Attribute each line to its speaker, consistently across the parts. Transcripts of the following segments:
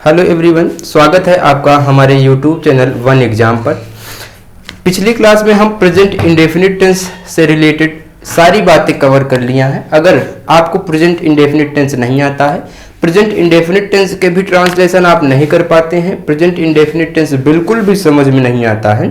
Speaker 1: Hello everyone, स्वागत है आपका हमारे यूट्यूब चैनल वन एग्जाम पर। पिछली क्लास में हम प्रेजेंट इंडेफिनिट टेंस से रिलेटेड सारी बातें कवर कर लिया हैं। अगर आपको प्रेजेंट इंडेफिनिट टेंस नहीं आता है, प्रेजेंट इंडेफिनिट टेंस के भी ट्रांसलेशन आप नहीं कर पाते हैं, प्रेजेंट इंडेफिनिट टेंस बिल्कुल भी समझ में नहीं आता है,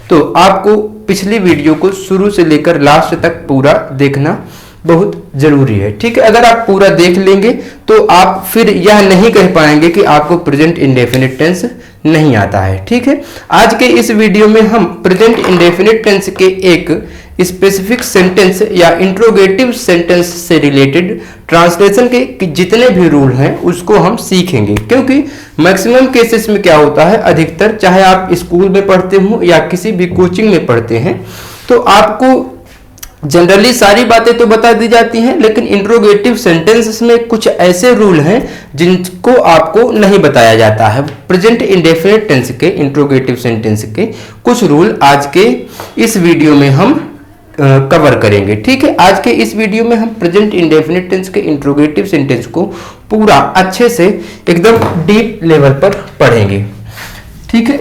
Speaker 1: तो आपको पिछली वीडियो को शुरू से लेकर लास्ट तक पूरा देखना बहुत जरूरी है। ठीक है, अगर आप पूरा देख लेंगे तो आप फिर यह नहीं कह पाएंगे कि आपको प्रेजेंट इंडेफिनिट टेंस नहीं आता है। ठीक है, आज के इस वीडियो में हम प्रेजेंट इंडेफिनिट टेंस के एक स्पेसिफिक सेंटेंस या इंट्रोगेटिव सेंटेंस से रिलेटेड ट्रांसलेशन के जितने भी रूल हैं उसको हम सीखेंगे, क्योंकि मैक्सिमम केसेस में क्या होता है, अधिकतर चाहे आप स्कूल में पढ़ते हो या किसी भी कोचिंग में पढ़ते हैं तो आपको जनरली सारी बातें तो बता दी जाती हैं, लेकिन इंट्रोगेटिव सेंटेंसेस में कुछ ऐसे रूल हैं जिनको आपको नहीं बताया जाता है। प्रेजेंट इंडेफिनिट टेंस के इंट्रोगेटिव सेंटेंस के कुछ रूल आज के इस वीडियो में हम कवर करेंगे। ठीक है, आज के इस वीडियो में हम प्रेजेंट इंडेफिनिट टेंस के इंट्रोगेटिव सेंटेंस को पूरा अच्छे से एकदम डीप लेवल पर पढ़ेंगे। ठीक है,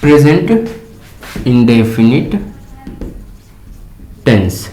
Speaker 1: present indefinite tense.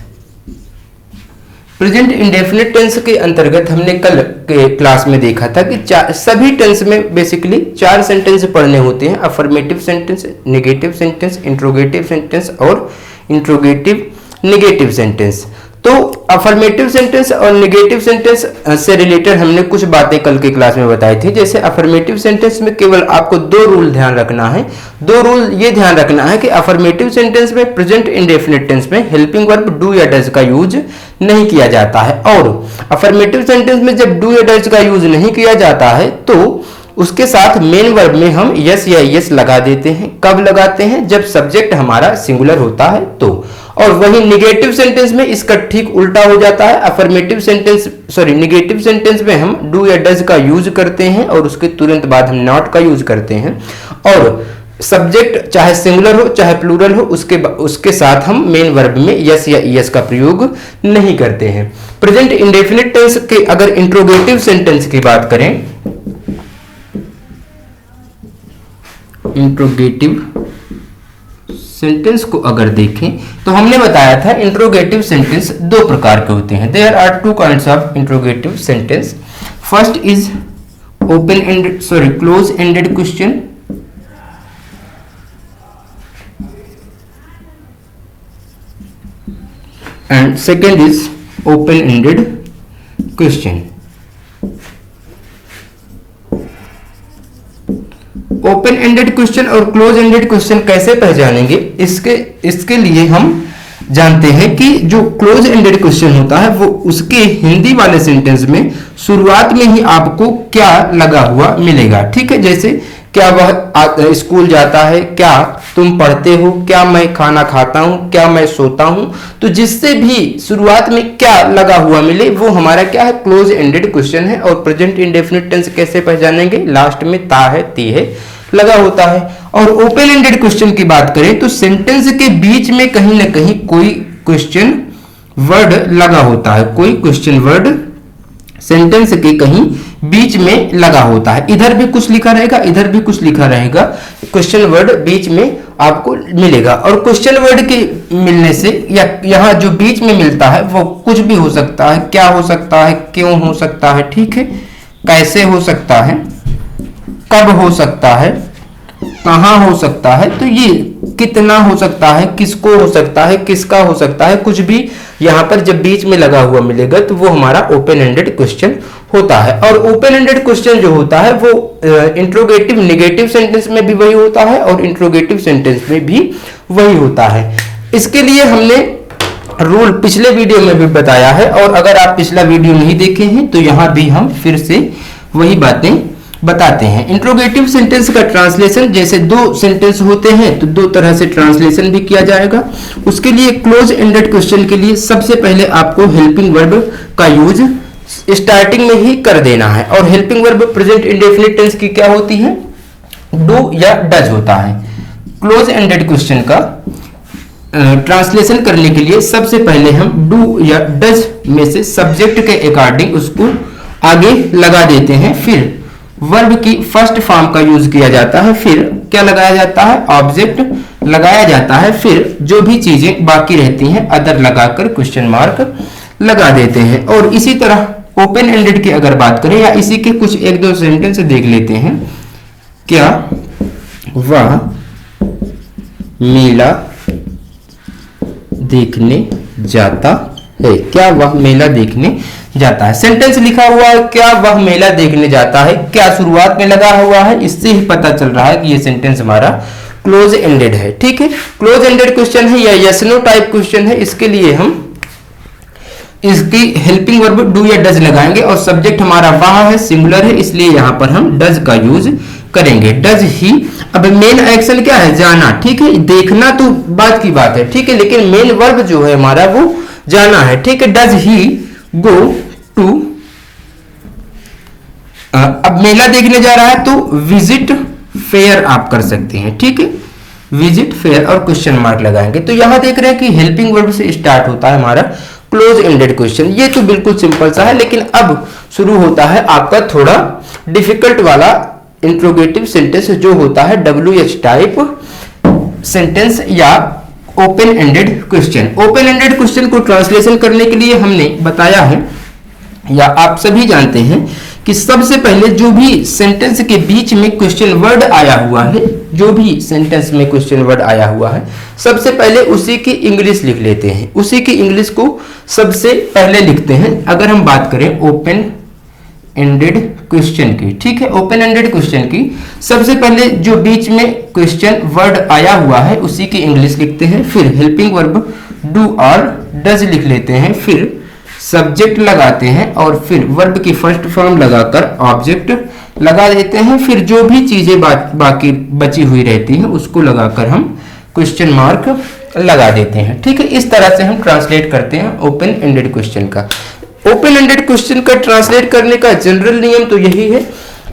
Speaker 1: Present indefinite tense के अंतर्गत हमने कल के क्लास में देखा था कि सभी टेंस में बेसिकली 4 सेंटेंस पढ़ने होते हैं: affirmative sentence, negative sentence, interrogative sentence और इंट्रोगेटिव नेगेटिव सेंटेंस। तो अफर्मेटिव सेंटेंस और नेगेटिव सेंटेंस से रिलेटेड हमने कुछ बातें कल के क्लास में बताई थी। जैसे अफर्मेटिव सेंटेंस में केवल आपको 2 रूल ध्यान रखना है। 2 रूल ये ध्यान रखना है कि अफर्मेटिव सेंटेंस में प्रेजेंट इंडेफिनिट टेंस में हेल्पिंग वर्ब डू या डज का यूज नहीं किया जाता है, और अफर्मेटिव सेंटेंस में जब डू या डज का यूज नहीं किया जाता है तो उसके साथ मेन वर्ब में हम यस या यस लगा देते हैं। कब लगाते हैं? जब सब्जेक्ट हमारा सिंगुलर होता है तो। और वही नेगेटिव सेंटेंस में इसका ठीक उल्टा हो जाता है। नेगेटिव सेंटेंस में हम डू या डज का यूज करते हैं और उसके तुरंत बाद हम नॉट का यूज करते हैं, और सब्जेक्ट चाहे सिंगुलर हो चाहे प्लूरल हो उसके साथ हम मेन वर्ब में यस या यस का प्रयोग नहीं करते हैं। प्रेजेंट इंडेफिनिट टेंस के अगर इंट्रोगेटिव सेंटेंस की बात करें, इंट्रोगेटिव सेंटेंस को अगर देखें तो हमने बताया था इंट्रोगेटिव सेंटेंस 2 प्रकार के होते हैं। There are 2 kinds of interrogative sentence. First is close ended question, and second is open-ended question. Open ended question और क्लोज एंडेड क्वेश्चन कैसे पहचानेंगे, इसके लिए हम जानते हैं कि जो क्लोज एंडेड क्वेश्चन होता है वो उसके हिंदी वाले सेंटेंस में शुरुआत में ही आपको क्या लगा हुआ मिलेगा। ठीक है, जैसे क्या वह स्कूल जाता है, क्या तुम पढ़ते हो, क्या मैं खाना खाता हूं, क्या मैं सोता हूं। तो जिससे भी शुरुआत में क्या लगा हुआ मिले वो हमारा क्या है, क्लोज एंडेड क्वेश्चन है। और प्रेजेंट इंडेफिनिट टेंस कैसे पहचानेंगे, लास्ट में ता है ती है लगा होता है। और ओपन एंडेड क्वेश्चन की बात करें तो सेंटेंस के बीच में कहीं ना कहीं कोई क्वेश्चन वर्ड लगा होता है, कोई क्वेश्चन वर्ड सेंटेंस के कहीं बीच में लगा होता है। इधर भी कुछ लिखा रहेगा, इधर भी कुछ लिखा रहेगा, क्वेश्चन वर्ड बीच में आपको मिलेगा। और क्वेश्चन वर्ड के मिलने से या यहाँ जो बीच में मिलता है वो कुछ भी हो सकता है, क्या हो सकता है, क्यों हो सकता है, ठीक है, कैसे हो सकता है, कब हो सकता है, कहां हो सकता है, तो ये कितना हो सकता है, किसको हो सकता है, किसका हो सकता है, कुछ भी यहां पर जब बीच में लगा हुआ मिलेगा तो वो हमारा ओपन एंडेड क्वेश्चन होता है। और ओपन एंडेड क्वेश्चन जो होता है वो इंट्रोगेटिव नेगेटिव सेंटेंस में भी वही होता है और इंट्रोगेटिव सेंटेंस में भी वही होता है। इसके लिए हमने रूल पिछले वीडियो में भी बताया है, और अगर आप पिछला वीडियो नहीं देखे हैं तो यहां भी हम फिर से वही बातें बताते हैं। इंट्रोगेटिव सेंटेंस का ट्रांसलेशन, जैसे 2 सेंटेंस होते हैं तो 2 तरह से ट्रांसलेशन भी किया जाएगा। उसके लिए क्लोज एंडेड क्वेश्चन के लिए सबसे पहले आपको हेल्पिंग वर्ब का यूज स्टार्टिंग में ही कर देना है। और helping verb present indefinite tense की क्या होती है, डू या डज होता है। क्लोज एंडेड क्वेश्चन का ट्रांसलेशन करने के लिए सबसे पहले हम डू या डज में से सब्जेक्ट के अकॉर्डिंग उसको आगे लगा देते हैं, फिर वर्ब की फर्स्ट फॉर्म का यूज किया जाता है, फिर क्या लगाया जाता है, ऑब्जेक्ट लगाया जाता है, फिर जो भी चीजें बाकी रहती हैं अदर लगाकर क्वेश्चन मार्क लगा देते हैं। और इसी तरह ओपन एंडेड की अगर बात करें या इसी के कुछ एक दो सेंटेंस देख लेते हैं। क्या वह मेला देखने जाता है, क्या वह मेला देखने जाता है। सेंटेंस लिखा हुआ है क्या वह मेला देखने जाता है, क्या शुरुआत में लगा हुआ है, इससे ही पता चल रहा है कि ये सेंटेंस हमारा क्लोज एंडेड है। ठीक है, क्लोज एंडेड क्वेश्चन है या यस नो टाइप क्वेश्चन है, इसके लिए हम इसकी हेल्पिंग वर्ब डू या डज लगाएंगे और सब्जेक्ट हमारा वह है, सिंगुलर है, इसलिए यहां पर हम डज का यूज करेंगे। डज ही, अब मेन एक्शन क्या है, जाना। ठीक है, देखना तो बात की बात है, ठीक है, लेकिन मेन वर्ब जो है हमारा वो जाना है। ठीक है, डज ही गो टू, अब मेला देखने जा रहा है तो विजिट फेयर आप कर सकते हैं। ठीक है, विजिट फेयर और क्वेश्चन मार्क लगाएंगे। तो यहां देख रहे हैं कि हेल्पिंग वर्ब से स्टार्ट होता है हमारा क्लोज एंडेड क्वेश्चन। ये तो बिल्कुल सिंपल सा है, लेकिन अब शुरू होता है आपका थोड़ा डिफिकल्ट वाला इंट्रोगेटिव सेंटेंस जो होता है WH टाइप सेंटेंस या open ended question. Open ended question को ट्रांसलेशन करने के लिए हमने बताया है या आप सभी जानते हैं कि सबसे पहले जो भी सेंटेंस के बीच में क्वेश्चन वर्ड आया हुआ है, जो भी सेंटेंस में क्वेश्चन वर्ड आया हुआ है, सबसे पहले उसी की इंग्लिश लिख लेते हैं, उसी की इंग्लिश को सबसे पहले लिखते हैं। अगर हम बात करें ओपन एंडेड क्वेश्चन की, ठीक है, ओपन एंडेड क्वेश्चन की सबसे पहले जो बीच में क्वेश्चन वर्ड आया हुआ है उसी की इंग्लिश लिखते हैं, फिर हेल्पिंग वर्ब डू और डज लिख लेते हैं, फिर सब्जेक्ट लगाते हैं और फिर वर्ब की फर्स्ट फॉर्म लगाकर ऑब्जेक्ट लगा देते हैं, फिर जो भी चीजें बाकी बची हुई रहती हैं उसको लगाकर हम क्वेश्चन मार्क लगा देते हैं। ठीक है, इस तरह से हम ट्रांसलेट करते हैं ओपन एंडेड क्वेश्चन का। ओपन एंडेड क्वेश्चन का ट्रांसलेट करने का जनरल नियम तो यही है,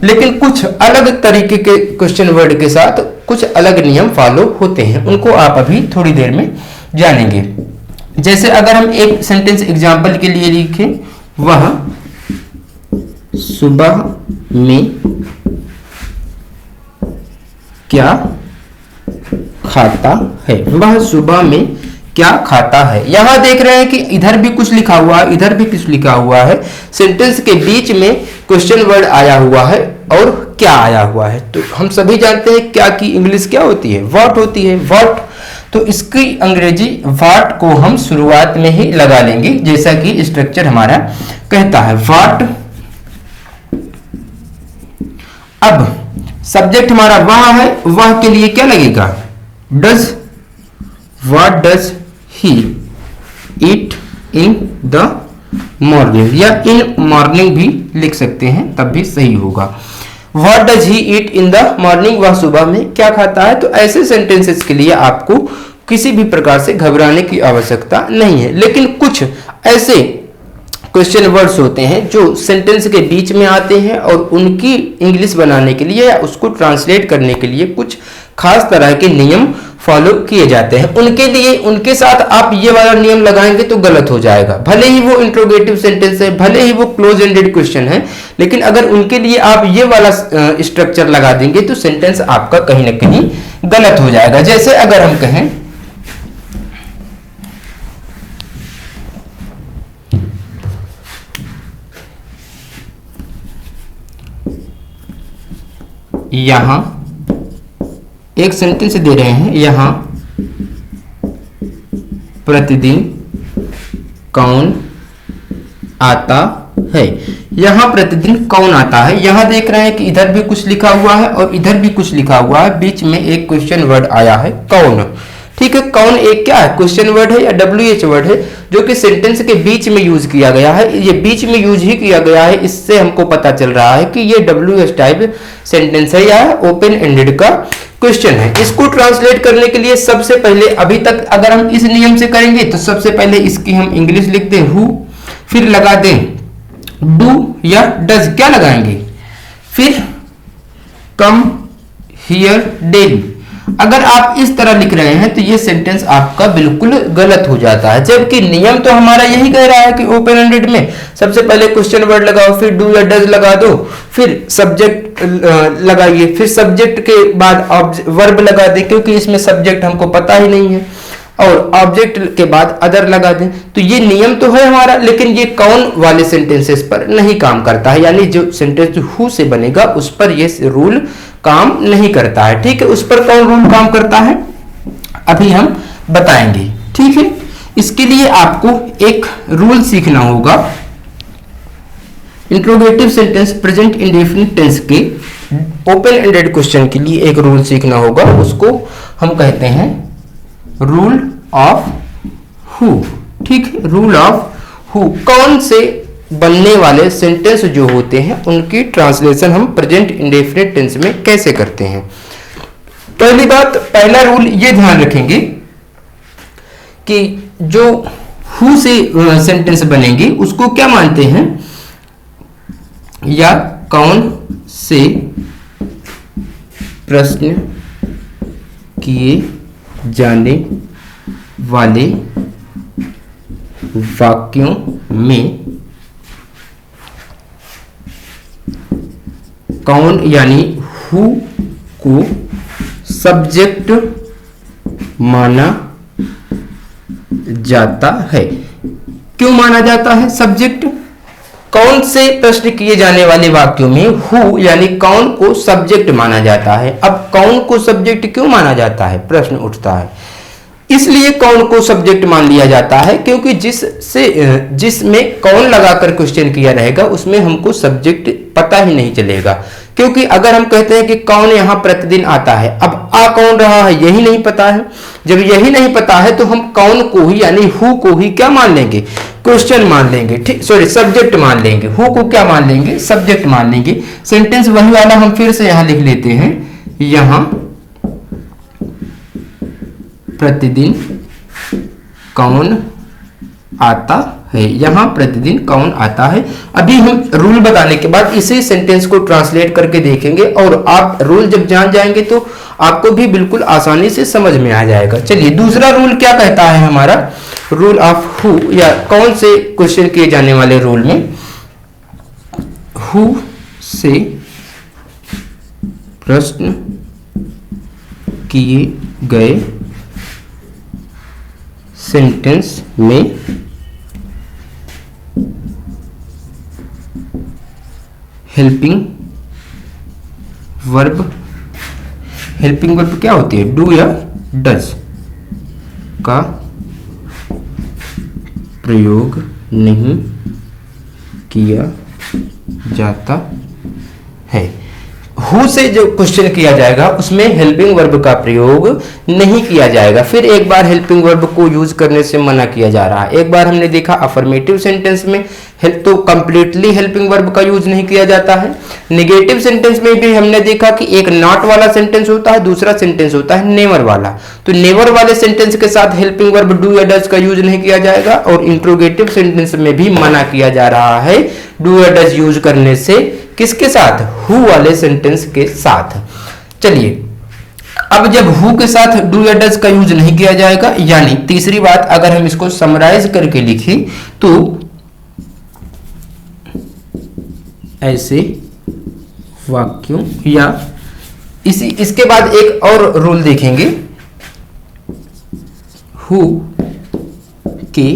Speaker 1: लेकिन कुछ अलग तरीके के क्वेश्चन वर्ड के साथ कुछ अलग नियम फॉलो होते हैं, उनको आप अभी थोड़ी देर में जानेंगे। जैसे अगर हम एक सेंटेंस एग्जांपल के लिए लिखें, वह सुबह में क्या खाता है, वह सुबह में क्या खाता है। यहां देख रहे हैं कि इधर भी कुछ लिखा हुआ है, इधर भी कुछ लिखा हुआ है, सेंटेंस के बीच में क्वेश्चन वर्ड आया हुआ है और क्या आया हुआ है। तो हम सभी जानते हैं क्या की इंग्लिश क्या होती है, व्हाट होती है, व्हाट। तो इसकी अंग्रेजी व्हाट को हम शुरुआत में ही लगा लेंगे, जैसा कि स्ट्रक्चर हमारा कहता है, व्हाट। अब सब्जेक्ट हमारा वह है, वह के लिए क्या लगेगा, does. What does he eat in the morning, या इन मॉर्निंग भी लिख सकते हैं तब भी सही होगा। What does he eat in the morning, वह सुबह में क्या खाता है। तो ऐसे सेंटेंसेस के लिए आपको किसी भी प्रकार से घबराने की आवश्यकता नहीं है, लेकिन कुछ ऐसे क्वेश्चन वर्ड्स होते हैं जो सेंटेंस के बीच में आते हैं और उनकी इंग्लिश बनाने के लिए या उसको ट्रांसलेट करने के लिए कुछ खास तरह के नियम फॉलो किए जाते हैं। उनके लिए उनके साथ आप ये वाला नियम लगाएंगे तो गलत हो जाएगा, भले ही वो इंट्रोगेटिव सेंटेंस है, भले ही वो क्लोज एंडेड क्वेश्चन है, लेकिन अगर उनके लिए आप ये वाला स्ट्रक्चर लगा देंगे तो सेंटेंस आपका कहीं ना कहीं गलत हो जाएगा। जैसे अगर हम कहें यहां एक सेंटेंस दे रहे हैं, यहां प्रतिदिन कौन आता है, यहां प्रतिदिन कौन आता है। यहां देख रहे हैं कि इधर भी कुछ लिखा हुआ है और इधर भी कुछ लिखा हुआ है, बीच में एक क्वेश्चन वर्ड आया है कौन। ठीक है, कौन एक क्या है, क्वेश्चन वर्ड है या WH वर्ड है जो कि सेंटेंस के बीच में यूज किया गया है। ये बीच में यूज ही किया गया है, इससे हमको पता चल रहा है कि ये WH टाइप सेंटेंस है या ओपन एंडेड का क्वेश्चन है। इसको ट्रांसलेट करने के लिए सबसे पहले, अभी तक अगर हम इस नियम से करेंगे तो सबसे पहले इसकी हम इंग्लिश लिखते हैं हु, फिर लगा दें डू या डज, क्या लगाएंगे, फिर कम हियर डेली। अगर आप इस तरह लिख रहे हैं तो ये सेंटेंस आपका बिल्कुल गलत हो जाता है, जबकि नियम तो हमारा यही कह रहा है कि ओपन एंडेड में सबसे पहले क्वेश्चन वर्ड लगाओ, फिर डू या डज लगा दो, फिर सब्जेक्ट लगाइए, फिर सब्जेक्ट के बाद वर्ब लगा दें, क्योंकि इसमें सब्जेक्ट हमको पता ही नहीं है, और ऑब्जेक्ट के बाद अदर लगा दें। तो ये नियम तो है हमारा, लेकिन ये कौन वाले सेंटेंसेस पर नहीं काम करता है, यानी जो सेंटेंस हु से बनेगा उस पर ये रूल काम नहीं करता है। ठीक है, उस पर कौन रूल काम करता है अभी हम बताएंगे। ठीक है, इसके लिए आपको एक रूल सीखना होगा। Interrogative sentence present indefinite tense के ओपन एंडेड क्वेश्चन के लिए एक रूल सीखना होगा, उसको हम कहते हैं रूल ऑफ हु। ठीक है, रूल ऑफ हु। कौन से बनने वाले सेंटेंस जो होते हैं उनकी ट्रांसलेशन हम प्रेजेंट इंडेफिनिट टेंस में कैसे करते हैं। पहली बात, पहला रूल ये ध्यान रखेंगे कि जो हु से सेंटेंस बनेंगे उसको क्या मानते हैं, या कौन से प्रश्न किए जाने वाले वाक्यों में कौन यानी हु को सब्जेक्ट माना जाता है। क्यों माना जाता है सब्जेक्ट? कौन से प्रश्न किए जाने वाले वाक्यों में हु यानी कौन को सब्जेक्ट माना जाता है। अब कौन को सब्जेक्ट क्यों माना जाता है प्रश्न उठता है। इसलिए कौन को सब्जेक्ट मान लिया जाता है क्योंकि जिसमें कौन लगाकर क्वेश्चन किया रहेगा उसमें हमको सब्जेक्ट पता ही नहीं चलेगा। क्योंकि अगर हम कहते हैं कि कौन यहाँ प्रतिदिन आता है, अब आ कौन रहा है यही नहीं पता है। जब यही नहीं पता है तो हम कौन को ही यानी हु को ही क्या मान लेंगे, क्वेश्चन मान लेंगे। ठीक, सॉरी सब्जेक्ट मान लेंगे। हु को क्या मान लेंगे, सब्जेक्ट मान लेंगे। सेंटेंस वही वाला हम फिर से यहां लिख लेते हैं, यहां प्रतिदिन कौन आता है, यहां प्रतिदिन कौन आता है। अभी हम रूल बताने के बाद इसी सेंटेंस को ट्रांसलेट करके देखेंगे और आप रूल जब जान जाएंगे तो आपको भी बिल्कुल आसानी से समझ में आ जाएगा। चलिए दूसरा रूल क्या कहता है हमारा, रूल ऑफ हु या कौन से क्वेश्चन किए जाने वाले रूल में हु से प्रश्न किए गए सेंटेंस में हेल्पिंग वर्ब क्या होती है, डू या डज का प्रयोग नहीं किया जाता है। हु से जो क्वेश्चन किया जाएगा उसमें हेल्पिंग वर्ब का प्रयोग नहीं किया जाएगा। फिर एक बार हेल्पिंग वर्ब को यूज करने से मना किया जा रहा है। एक बार हमने देखा अफर्मेटिव सेंटेंस में तो कंप्लीटली हेल्पिंग वर्ब का यूज नहीं किया जाता है। नेगेटिव सेंटेंस में भी हमने देखा कि एक नॉट वाला सेंटेंस होता है, दूसरा सेंटेंस होता है नेवर वाला। तो नेवर वाले सेंटेंस के साथ हेल्पिंग वर्ब डू या डज का यूज नहीं किया जाएगा। और इंट्रोगेटिव सेंटेंस में भी मना किया जा रहा है डू या डज यूज करने से। किसके साथ, हु वाले सेंटेंस के साथ। चलिए अब जब हु के साथ डू या डज का यूज नहीं किया जाएगा, यानी तीसरी बात अगर हम इसको समराइज करके लिखें तो ऐसे वाक्यों या इसके बाद एक और रूल देखेंगे, हु के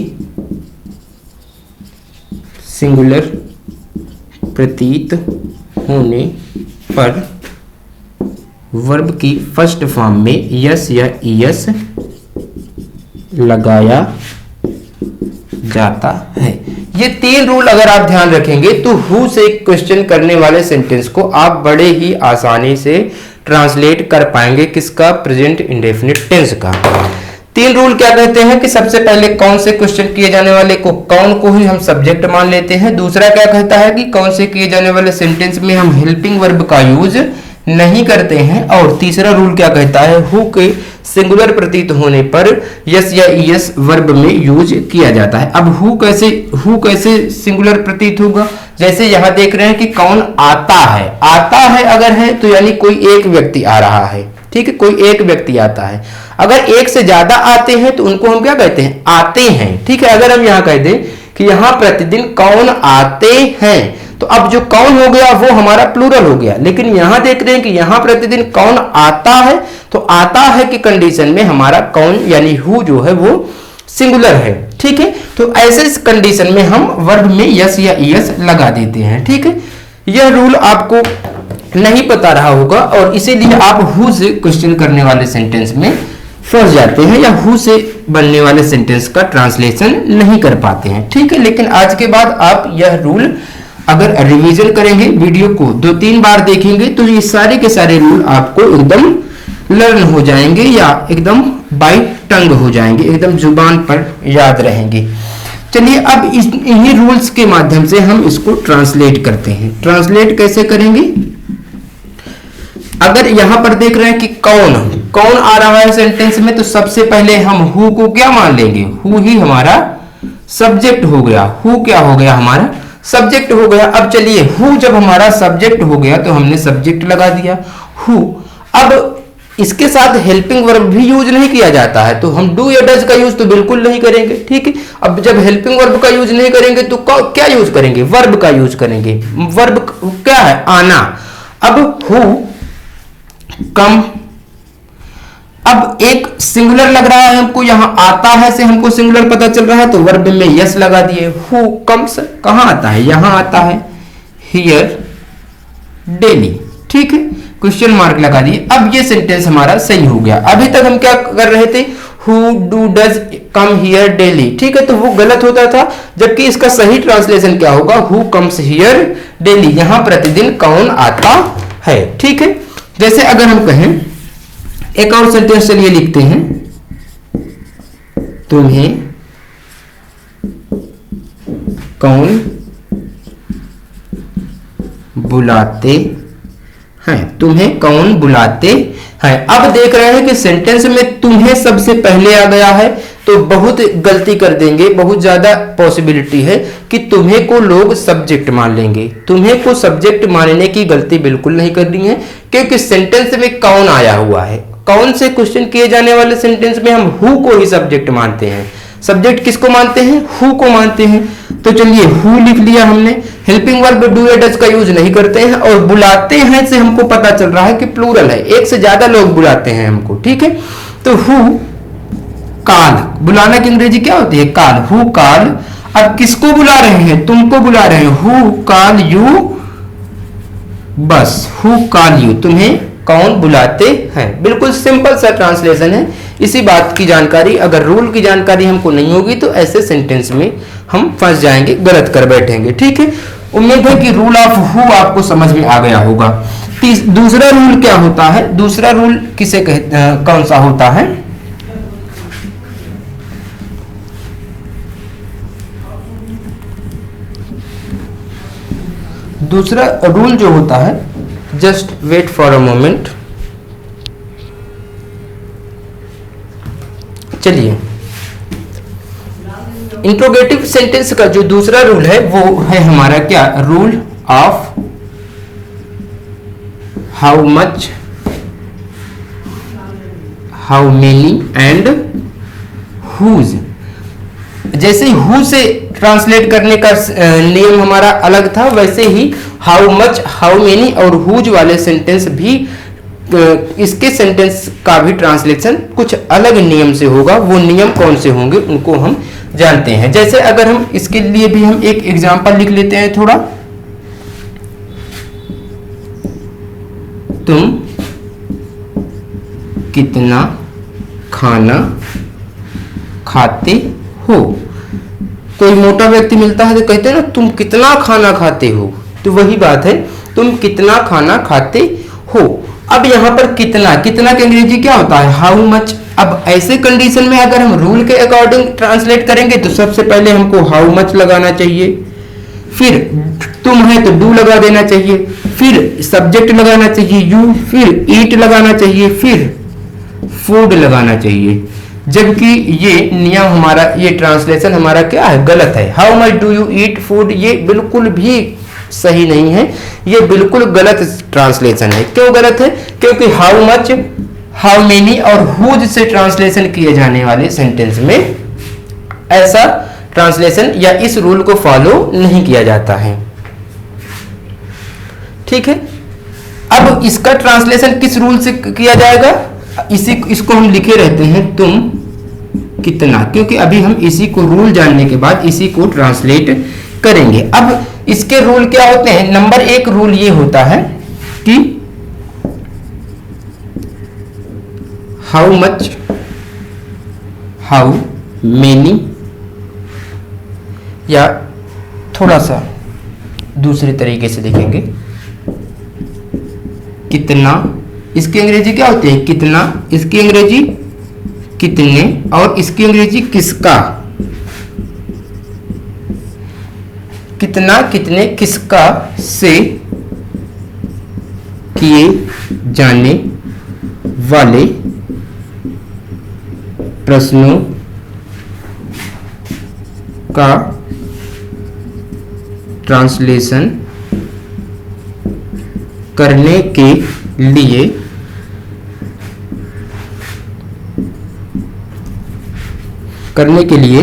Speaker 1: सिंगुलर प्रतीत होने पर वर्ब की फर्स्ट फॉर्म में यस या ईएस लगाया जाता है। ये तीन रूल अगर आप ध्यान रखेंगे तो हु से क्वेश्चन करने वाले सेंटेंस को आप बड़े ही आसानी से ट्रांसलेट कर पाएंगे। किसका, प्रेजेंट इंडेफिनिट टेंस का। तीन रूल क्या कहते हैं कि सबसे पहले कौन से क्वेश्चन किए जाने वाले को कौन को ही हम सब्जेक्ट मान लेते हैं। दूसरा क्या कहता है कि कौन से किए जाने वाले सेंटेंस में हम हेल्पिंग वर्ब का यूज नहीं करते हैं। और तीसरा रूल क्या कहता है, हु के सिंगुलर प्रतीत होने पर यस या ईएस वर्ब में यूज किया जाता है। अब हु कैसे सिंगुलर प्रतीत होगा, जैसे यहां देख रहे हैं कि कौन आता है। आता है अगर है तो यानी कोई एक व्यक्ति आ रहा है। ठीक है, कोई एक व्यक्ति आता है। अगर एक से ज्यादा आते हैं तो उनको हम क्या कहते हैं, आते हैं। ठीक है, अगर हम यहाँ कह दें कि यहाँ प्रतिदिन कौन आते हैं, तो अब जो कौन हो गया वो हमारा प्लूरल हो गया। लेकिन यहाँ देख रहे हैं कि यहाँ प्रतिदिन कौन आता है, तो आता है की कंडीशन में हमारा कौन यानी हु जो है वो सिंगुलर है। ठीक है, तो ऐसे कंडीशन में हम वर्ब में यस या ईएस लगा देते हैं। ठीक है, यह रूल आपको नहीं पता रहा होगा और इसीलिए आप हु से क्वेश्चन करने वाले सेंटेंस में फंस जाते हैं या हु से बनने वाले सेंटेंस का ट्रांसलेशन नहीं कर पाते हैं। ठीक है, लेकिन आज के बाद आप यह रूल अगर रिवीजन करेंगे, वीडियो को 2-3 बार देखेंगे, तो ये सारे के सारे रूल आपको एकदम लर्न हो जाएंगे या एकदम बाय टंग हो जाएंगे, एकदम जुबान पर याद रहेंगे। चलिए अब इन्हीं रूल्स के माध्यम से हम इसको ट्रांसलेट करते हैं। ट्रांसलेट कैसे करेंगे, अगर यहां पर देख रहे हैं कि कौन कौन आ रहा है सेंटेंस में, तो सबसे पहले हम हु को क्या मान लेंगे, हु ही हमारा सब्जेक्ट हो गया। हु क्या हो गया, हमारा सब्जेक्ट हो गया। अब चलिए हु जब हमारा सब्जेक्ट हो गया तो हमने सब्जेक्ट लगा दिया हु। अब इसके साथ हेल्पिंग वर्ब भी यूज नहीं किया जाता है, तो हम डू या डज का यूज तो बिल्कुल नहीं करेंगे। ठीक है, अब जब हेल्पिंग वर्ब का यूज नहीं करेंगे तो क्या यूज करेंगे, वर्ब का यूज करेंगे। वर्ब क्या है, आना। अब हु कम, अब एक सिंगुलर लग रहा है हमको, यहां आता है से हमको सिंगुलर पता चल रहा है, तो वर्ब में यस लगा दिए। हु कम्स कहां आता है, यहां आता है, हियर डेली। ठीक है, क्वेश्चन मार्क लगा दिए। अब ये सेंटेंस हमारा सही हो गया। अभी तक हम क्या कर रहे थे, who do does come here daily. ठीक है, तो वो गलत होता था, जबकि इसका सही ट्रांसलेशन क्या होगा, हु कम्स हियर डेली, यहां प्रतिदिन कौन आता है। ठीक है, जैसे अगर हम कहें, एक और सेंटेंस चलिए लिखते हैं, तुम्हें कौन बुलाते हैं, तुम्हें कौन बुलाते हैं। अब देख रहे हैं कि सेंटेंस में तुम्हें सबसे पहले आ गया है, तो बहुत गलती कर देंगे, बहुत ज्यादा पॉसिबिलिटी है कि तुम्हें को लोग सब्जेक्ट मान लेंगे। तुम्हें को सब्जेक्ट मानने की गलती बिल्कुल नहीं करनी है, क्योंकि सेंटेंस में कौन आया हुआ है। कौन से क्वेश्चन किए जाने वाले सेंटेंस में हम हु को ही सब्जेक्ट मानते हैं। सब्जेक्ट किसको मानते हैं, हु को मानते हैं। तो चलिए हु लिख लिया हमने। हेल्पिंग वर्ब डू या डज का यूज नहीं करते हैं, और बुलाते हैं से हमको पता चल रहा है कि प्लूरल है, एक से ज्यादा लोग बुलाते हैं हमको। ठीक है, तो हु कॉल, बुलाना की अंग्रेजी क्या होती है, कॉल। हु कॉल, अब किसको बुला रहे हैं, तुमको बुला रहे हैं। हु कॉल यू, बस हु कॉल यू, तुम्हें कौन बुलाते हैं। बिल्कुल सिंपल सा ट्रांसलेशन है। इसी बात की जानकारी, अगर रूल की जानकारी हमको नहीं होगी तो ऐसे सेंटेंस में हम फंस जाएंगे, गलत कर बैठेंगे। ठीक है, उम्मीद है कि रूल ऑफ हु आपको समझ में आ गया होगा। दूसरा रूल क्या होता है, दूसरा रूल किसे कौन सा होता है, दूसरा रूल जो होता है, just wait for a moment. चलिए, इंट्रोगेटिव सेंटेंस का जो दूसरा रूल है वो है हमारा क्या, rule of how much, how many and whose. जैसे हु से ट्रांसलेट करने का नियम हमारा अलग था, वैसे ही हाउ मच, हाउ मेनी और हुज वाले सेंटेंस भी, इसके सेंटेंस का भी ट्रांसलेशन कुछ अलग नियम से होगा। वो नियम कौन से होंगे उनको हम जानते हैं। जैसे अगर हम इसके लिए भी हम एक एग्जांपल लिख लेते हैं थोड़ा, तुम कितना खाना खाते हो। कोई मोटा व्यक्ति मिलता है तो कहते हैं ना, तुम कितना खाना खाते हो, तो वही बात है, तुम कितना खाना खाते हो। अब यहां पर कितना, कितना की अंग्रेजी क्या होता है, हाउ मच। अब ऐसे कंडीशन में अगर हम रूल के अकॉर्डिंग ट्रांसलेट करेंगे तो सबसे पहले हमको हाउ मच लगाना चाहिए, फिर तुम है तो डू लगा देना चाहिए, फिर सब्जेक्ट लगाना चाहिए यू, फिर ईट लगाना चाहिए, फिर फूड लगाना चाहिए। जबकि ये नियम हमारा, ये ट्रांसलेशन हमारा क्या है, गलत है। How much do you eat food, ये बिल्कुल भी सही नहीं है, ये बिल्कुल गलत ट्रांसलेशन है। क्यों गलत है, क्योंकि हाउ मच, हाउ मेनी और हुज से ट्रांसलेशन किए जाने वाले सेंटेंस में ऐसा ट्रांसलेशन या इस रूल को फॉलो नहीं किया जाता है। ठीक है, अब इसका ट्रांसलेशन किस रूल से किया जाएगा? इसको हम लिखे रहते हैं तुम कितना, क्योंकि अभी हम इसी को रूल जानने के बाद इसी को ट्रांसलेट करेंगे। अब इसके रूल क्या होते हैं? नंबर 1 रूल ये होता है कि हाउ मच, हाउ मेनी, या थोड़ा सा दूसरे तरीके से देखेंगे, कितना। इसकी अंग्रेजी क्या होती है? कितना। इसकी अंग्रेजी कितने, और इसकी अंग्रेजी किसका। कितना, कितने, किसका से किए जाने वाले प्रश्नों का ट्रांसलेशन करने के लिए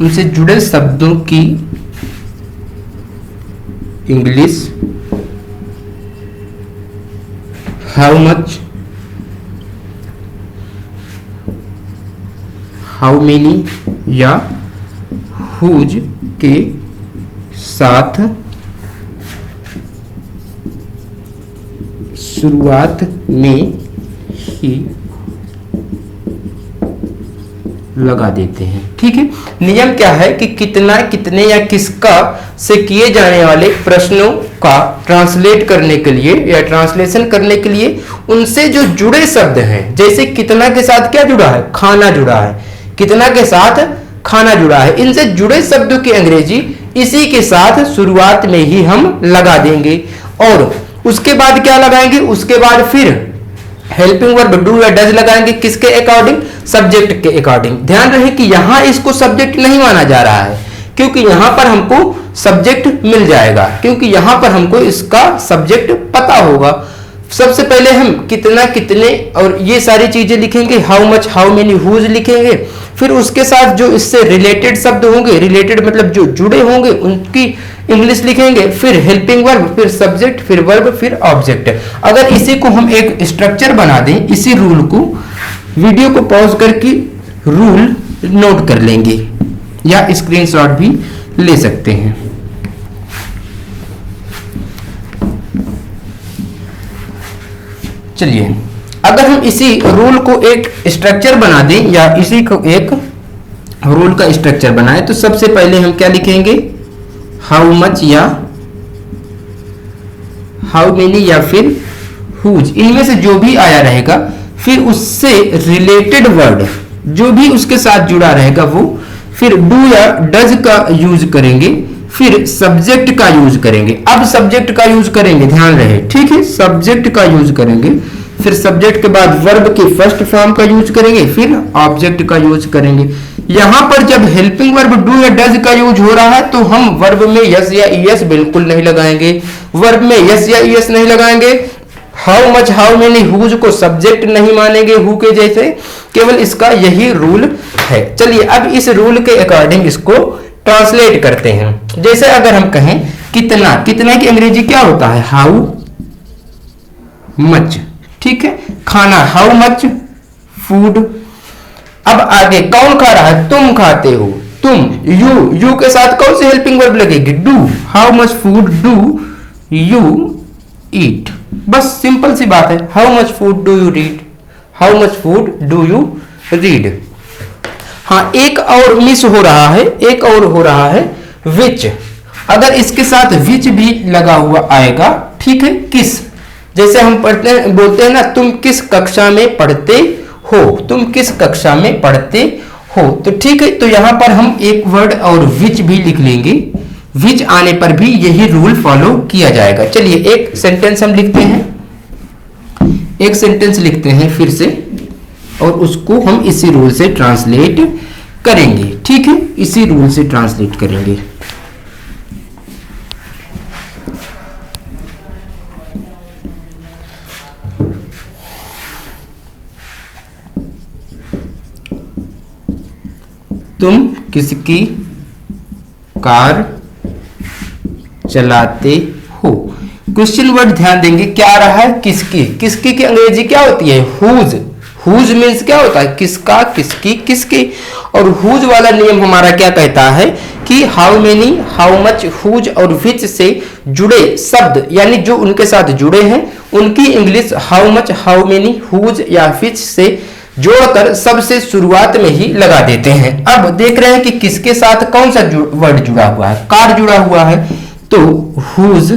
Speaker 1: उनसे जुड़े शब्दों की English how much, how many या हुज के साथ शुरुआत में ही लगा देते हैं। ठीक है, नियम क्या है कि कितना, कितने या किसका से किए जाने वाले प्रश्नों का ट्रांसलेट करने के लिए या ट्रांसलेशन करने के लिए उनसे जो जुड़े शब्द हैं, जैसे कितना के साथ क्या जुड़ा है? खाना जुड़ा है। कितना के साथ खाना जुड़ा है। इनसे जुड़े शब्दों की अंग्रेजी इसी के साथ शुरुआत में ही हम लगा देंगे, और उसके बाद क्या लगाएंगे? उसके बाद फिर हेल्पिंग वर्ब डू या डज लगाएंगे। किसके अकॉर्डिंग? सब्जेक्ट के अकॉर्डिंग। ध्यान रहे कि यहां इसको सब्जेक्ट नहीं माना जा रहा है, क्योंकि यहां पर हमको सब्जेक्ट मिल जाएगा, क्योंकि यहां पर हमको इसका सब्जेक्ट पता होगा। सबसे पहले हम कितना, कितने और ये सारी चीजें लिखेंगे, how much, how many, whose लिखेंगे। फिर उसके साथ जो इससे रिलेटेड शब्द होंगे, रिलेटेड मतलब जो जुड़े होंगे, उनकी इंग्लिश लिखेंगे। फिर हेल्पिंग वर्ब, फिर सब्जेक्ट, फिर वर्ब, फिर ऑब्जेक्ट। अगर इसी को हम एक स्ट्रक्चर बना दें, इसी रूल को, वीडियो को पॉज करके रूल नोट कर लेंगे या स्क्रीनशॉट भी ले सकते हैं। चलिए, अगर हम इसी रूल को एक स्ट्रक्चर बना दें या इसी को एक रूल का स्ट्रक्चर बनाएं, तो सबसे पहले हम क्या लिखेंगे? हाउ मच या हाउ मेनी या फिर हुज, इनमें से जो भी आया रहेगा, फिर उससे रिलेटेड वर्ड जो भी उसके साथ जुड़ा रहेगा वो, फिर डू या डज का यूज करेंगे, फिर सब्जेक्ट का यूज करेंगे। अब सब्जेक्ट का यूज करेंगे, ध्यान रहे, ठीक है, सब्जेक्ट का यूज करेंगे। फिर सब्जेक्ट के बाद वर्ब के फर्स्ट फॉर्म का यूज करेंगे, फिर ऑब्जेक्ट का यूज करेंगे। यहां पर जब हेल्पिंग वर्ब डू या डज का यूज हो रहा है, तो हम वर्ब में यस या ईएस बिल्कुल नहीं लगाएंगे। वर्ब में यस या ईएस नहीं लगाएंगे। How much, how many, whose को सब्जेक्ट नहीं मानेंगे हु के जैसे। केवल इसका यही रूल है। चलिए, अब इस रूल के अकॉर्डिंग इसको ट्रांसलेट करते हैं। जैसे अगर हम कहें कितना, कितना की अंग्रेजी क्या होता है? हाउ मच, ठीक है। खाना, हाउ मच फूड। अब आगे कौन खा रहा है? तुम खाते हो, तुम। यू के साथ कौन सी हेल्पिंग वर्ब लगेगी? Do. How much food do you eat. बस सिंपल सी बात है। How much food do you read, how much food do you read. हाँ, एक और मिस हो रहा है, एक और हो रहा है विच। अगर इसके साथ विच भी लगा हुआ आएगा, ठीक है, किस। जैसे हम बोलते हैं ना, तुम किस कक्षा में पढ़ते हो, तुम किस कक्षा में पढ़ते हो, तो ठीक है। तो यहां पर हम एक वर्ड और विच भी लिख लेंगे। विच आने पर भी यही रूल फॉलो किया जाएगा। चलिए, एक सेंटेंस हम लिखते हैं, एक सेंटेंस लिखते हैं फिर से, और उसको हम इसी रूल से ट्रांसलेट करेंगे, ठीक है, इसी रूल से ट्रांसलेट करेंगे। तुम किसकी कार चलाते हो। क्वेश्चन वर्ड ध्यान देंगे क्या आ रहा है, किसकी। किसकी की अंग्रेजी क्या होती है, हुज। हुज मीन्स क्या होता है, किसका, किसकी, किसकी। और हुज वाला नियम हमारा क्या कहता है कि how many, how much, whose और विच से जुड़े शब्द यानी जो उनके साथ जुड़े हैं उनकी English how much, how many, whose या विच से जोड़कर सबसे शुरुआत में ही लगा देते हैं। अब देख रहे हैं कि किसके साथ कौन सा वर्ड जुड़ा हुआ है, कार जुड़ा हुआ है, तो हुज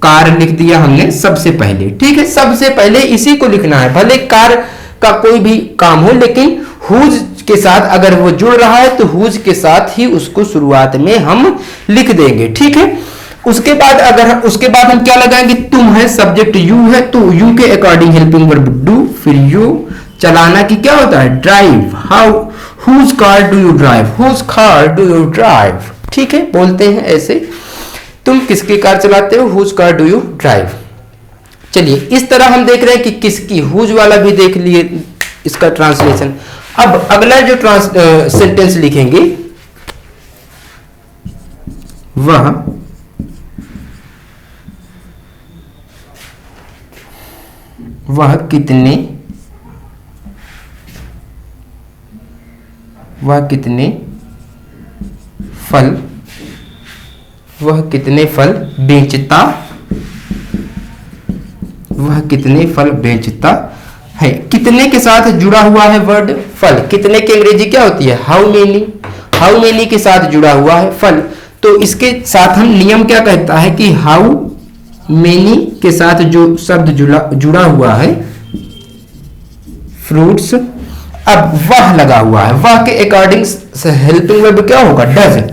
Speaker 1: कार लिख दिया हमने सबसे पहले। ठीक है, सबसे पहले इसी को लिखना है, भले कार का कोई भी काम हो लेकिन हुज के साथ अगर वो जुड़ रहा है तो हुज के साथ ही उसको शुरुआत में हम लिख देंगे। ठीक है, उसके बाद हम क्या लगाएंगे, तुम है, सब्जेक्ट यू है, तो यू के अकॉर्डिंग हेल्पिंग वर्ब डू, फिर यू। चलाना की क्या होता है, drive. How, whose car do you drive, whose car do you drive. ठीक है, बोलते हैं ऐसे, तुम किसकी कार चलाते हो, whose car do you drive. चलिए, इस तरह हम देख रहे हैं कि किसकी, हुज वाला भी देख लिए इसका ट्रांसलेशन। अब अगला जो सेंटेंस लिखेंगे वह कितने फल बेचता है। कितने के साथ जुड़ा हुआ है वर्ड फल। कितने की अंग्रेजी क्या होती है, हाउ मेनी। हाउ मेनी के साथ जुड़ा हुआ है फल, तो इसके साथ हम नियम क्या कहता है कि हाउ मेनी के साथ जो शब्द जुड़ा हुआ है फ्रूट्स, अब वह लगा हुआ है, वह के अकॉर्डिंग हेल्पिंग वर्ब क्या होगा, डज।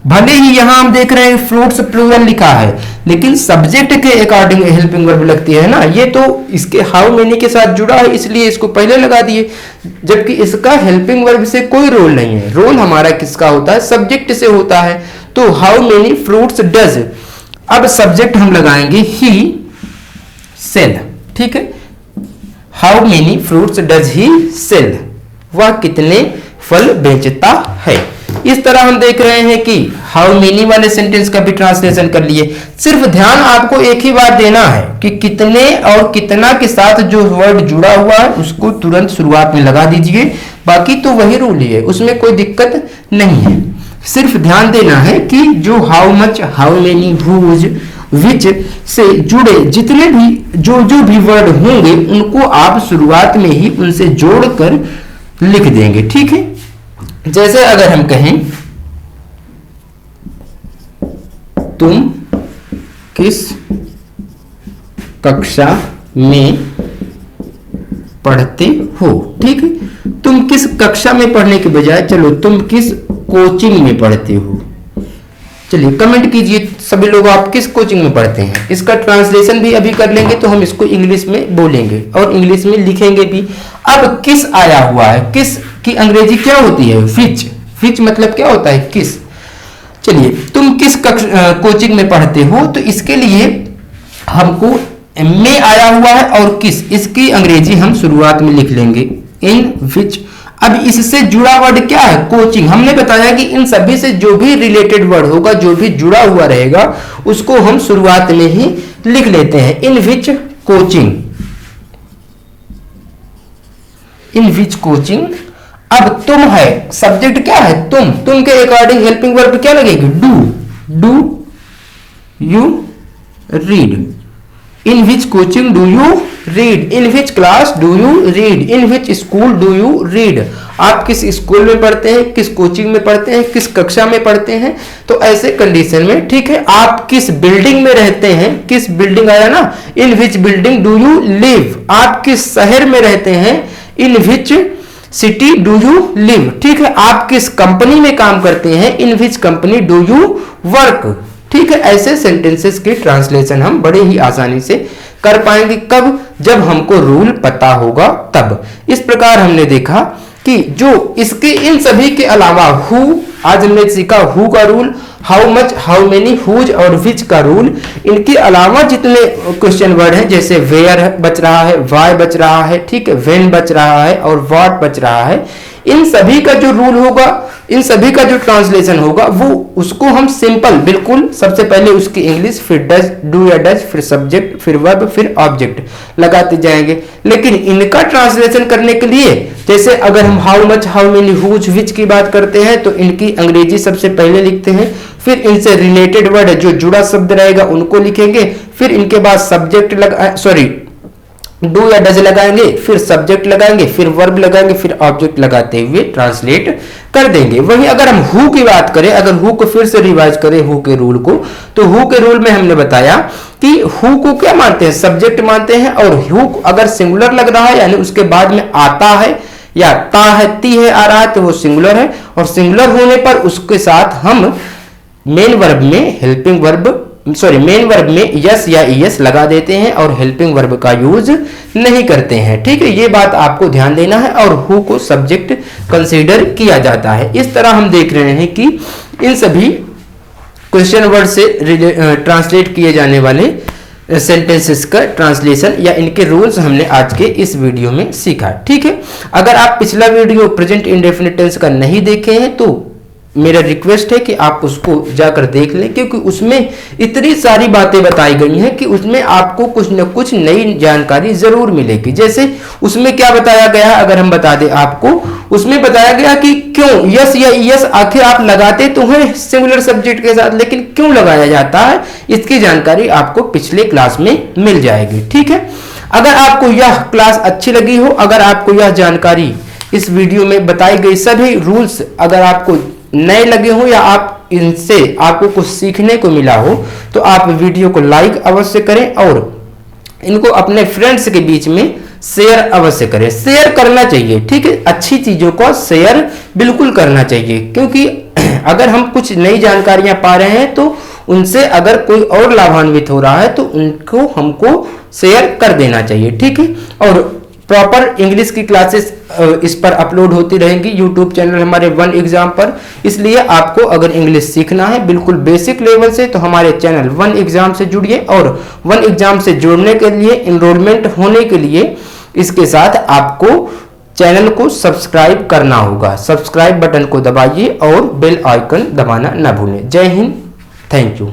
Speaker 1: भले ही यहां हम देख रहे हैं फ्रूट्स प्लूरल लिखा है लेकिन सब्जेक्ट के अकॉर्डिंग हेल्पिंग वर्ब लगती है ना, ये तो इसके हाउ मेनी के साथ जुड़ा है इसलिए इसको पहले लगा दिए, जबकि इसका हेल्पिंग वर्ब से कोई रोल नहीं है। रोल हमारा किसका होता है, सब्जेक्ट से होता है। तो हाउ मेनी फ्रूट्स डज, अब सब्जेक्ट हम लगाएंगे ही सेल। ठीक है, how many fruits does he sell, वह कितने फल बेचता है। इस तरह हम देख रहे हैं कि हाउ मेनी वाले सेंटेंस का भी ट्रांसलेशन कर लिए। सिर्फ ध्यान आपको एक ही बात देना है कि कितने और कितना के साथ जो वर्ड जुड़ा हुआ है उसको तुरंत शुरुआत में लगा दीजिए, बाकी तो वही रूल ही है, उसमें कोई दिक्कत नहीं है। सिर्फ ध्यान देना है कि जो how much, how many, whose, which से जुड़े जितने भी जो भी वर्ड होंगे उनको आप शुरुआत में ही उनसे जोड़कर लिख देंगे। ठीक है, जैसे अगर हम कहें तुम किस कक्षा में पढ़ते हो। ठीक है, तुम किस कक्षा में पढ़ने के बजाय चलो तुम किस कोचिंग में पढ़ते हो। चलिए कमेंट कीजिए सभी लोग, आप किस कोचिंग में पढ़ते हैं। इसका ट्रांसलेशन भी अभी कर लेंगे तो हम इसको इंग्लिश में बोलेंगे और इंग्लिश में लिखेंगे भी। अब किस आया हुआ है, किस की अंग्रेजी क्या होती है, विच। विच मतलब क्या होता है, किस। चलिए, तुम किस कोचिंग में पढ़ते हो, तो इसके लिए हमको में आया हुआ है और किस, इसकी अंग्रेजी हम शुरुआत में लिख लेंगे इन विच। अब इससे जुड़ा वर्ड क्या है, कोचिंग। हमने बताया कि इन सभी से जो भी रिलेटेड वर्ड होगा, जो भी जुड़ा हुआ रहेगा उसको हम शुरुआत में ही लिख लेते हैं, in which coaching, in which coaching. अब तुम है, सब्जेक्ट क्या है, तुम के अकॉर्डिंग हेल्पिंग वर्ब क्या लगेगी, do you read. In which coaching do you read, in which class do you read, in which school do you read. आप किस स्कूल में पढ़ते हैं, किस कोचिंग में पढ़ते हैं, किस कक्षा में पढ़ते हैं। तो ऐसे कंडीशन में, ठीक है, आप किस बिल्डिंग में रहते हैं, किस बिल्डिंग आया ना, in which building do you live. आप किस शहर में रहते हैं, in which city do you live. ठीक है, आप किस कंपनी में काम करते हैं, in which company do you work. ठीक है, ऐसे सेंटेंसेस की ट्रांसलेशन हम बड़े ही आसानी से कर पाएंगे। कब, जब हमको रूल पता होगा तब। इस प्रकार हमने देखा कि जो इसके इन सभी के अलावा हु, आज हमने सीखा हु का rule, how much, how many, whose और विच का रूल। इनके अलावा जितने क्वेश्चन वर्ड हैं, जैसे वेयर बच रहा है, वाई बच रहा है, ठीक है, व्हेन बच रहा है और व्हाट बच रहा है, इन सभी का जो रूल होगा इन सभी का जो ट्रांसलेशन होगा वो उसको हम सिंपल बिल्कुल सबसे पहले उसकी इंग्लिश, फिर डज, डू या डज, फिर सब्जेक्ट, फिर वर्ब, फिर ऑब्जेक्ट लगाते जाएंगे। लेकिन इनका ट्रांसलेशन करने के लिए जैसे अगर हम how much, how many, whose, which की बात करते हैं तो इनकी अंग्रेजी सबसे पहले लिखते हैं, फिर इनसे रिलेटेड वर्ड जो जुड़ा शब्द रहेगा उनको लिखेंगे, फिर इनके बाद सब्जेक्ट डू या डज लगाएंगे, फिर सब्जेक्ट लगाएंगे, फिर वर्ब लगाएंगे, फिर ऑब्जेक्ट लगाते हुए ट्रांसलेट कर देंगे। वहीं अगर हम हु की बात करें, अगर हु को फिर से रिवाइज करें हु के रूल को, तो हु के रूल में हमने बताया कि हु को क्या मानते हैं, सब्जेक्ट मानते हैं, और हु अगर सिंगुलर लग रहा है यानी उसके बाद में आता है या ता है, ती है आ रहा है तो वो सिंगुलर है, और सिंगुलर होने पर उसके साथ हम मेन वर्ब में यस या ईएस लगा देते हैं और हेल्पिंग वर्ब का यूज नहीं करते हैं। ठीक है, ये बात आपको ध्यान देना है, और हु को सब्जेक्ट कंसीडर किया जाता है। इस तरह हम देख रहे हैं कि इन सभी क्वेश्चन वर्ड से ट्रांसलेट किए जाने वाले सेंटेंसेस का ट्रांसलेशन या इनके रूल्स हमने आज के इस वीडियो में सीखा। ठीक है, अगर आप पिछला वीडियो प्रेजेंट इंडेफिनिट टेंस का नहीं देखे हैं तो मेरा रिक्वेस्ट है कि आप उसको जाकर देख लें, क्योंकि उसमें इतनी सारी बातें बताई गई हैं कि उसमें आपको कुछ न कुछ नई जानकारी जरूर मिलेगी। जैसे उसमें क्या बताया गया है, अगर हम बता दें आपको, उसमें बताया गया कि क्यों यस या यस आखिर आप लगाते तो हैं सिंगुलर सब्जेक्ट के साथ, लेकिन क्यों लगाया जाता है इसकी जानकारी आपको पिछले क्लास में मिल जाएगी। ठीक है, अगर आपको यह क्लास अच्छी लगी हो, अगर आपको यह जानकारी इस वीडियो में बताई गई सभी रूल्स अगर आपको नए लगे हो या आप इनसे आपको कुछ सीखने को मिला हो, तो आप वीडियो को लाइक अवश्य करें और इनको अपने फ्रेंड्स के बीच में शेयर अवश्य करें। शेयर करना चाहिए, ठीक है, अच्छी चीजों को शेयर बिल्कुल करना चाहिए, क्योंकि अगर हम कुछ नई जानकारियां पा रहे हैं तो उनसे अगर कोई और लाभान्वित हो रहा है तो उनको हमको शेयर कर देना चाहिए। ठीक है, और प्रॉपर इंग्लिश की क्लासेस इस पर अपलोड होती रहेंगी यूट्यूब चैनल हमारे वन एग्जाम पर। इसलिए आपको अगर इंग्लिश सीखना है बिल्कुल बेसिक लेवल से तो हमारे चैनल वन एग्जाम से जुड़िए, और वन एग्जाम से जुड़ने के लिए, इनरोलमेंट होने के लिए इसके साथ आपको चैनल को सब्सक्राइब करना होगा। सब्सक्राइब बटन को दबाइए और बेल आइकन दबाना ना भूलें। जय हिंद, थैंक यू।